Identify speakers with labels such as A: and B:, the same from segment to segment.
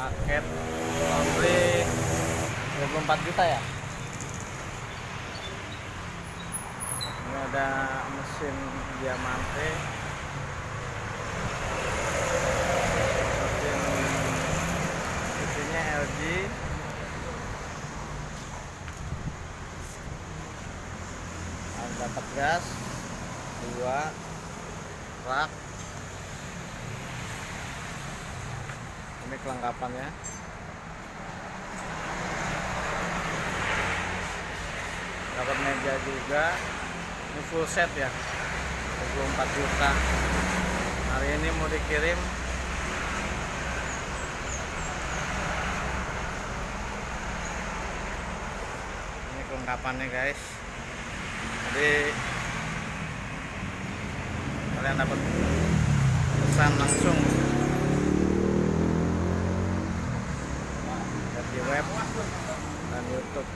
A: paket laundry 24 juta ya. Ini ada mesin Diamante, mesinnya LG, dapat gas 2 rak. Ini kelengkapannya. Dapat meja juga. Ini full set ya, 24 juta. Hari ini mau dikirim. Ini kelengkapannya guys. Jadi kalian dapat pesan langsung di web dan YouTube.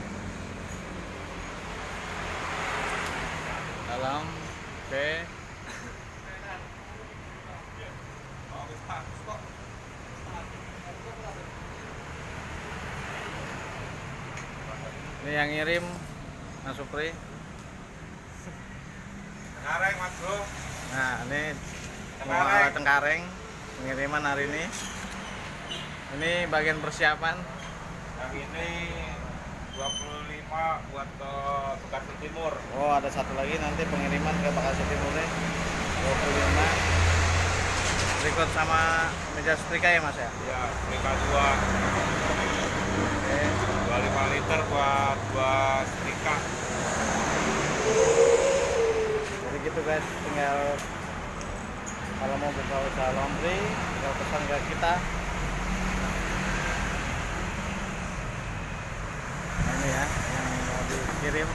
A: Salam B. Ini yang ngirim Mas Supri.
B: Cengkareng Mas Bro.
A: Nah ini Muara Cengkareng pengiriman hari ini. Ini bagian persiapan.
B: Yang ini 25 buat ke Bekasi Timur.
A: Oh ada satu lagi nanti pengiriman ke Bekasi Timur nih, 25. Record sama meja setrika ya Mas ya?
B: Ya, setrika 2.
A: Oke.
B: 25 liter buat 2 setrika.
A: Jadi gitu guys, tinggal kalau mau buka usaha laundry tinggal pesan ke kita. Nah, ini ya yang mau dikirim.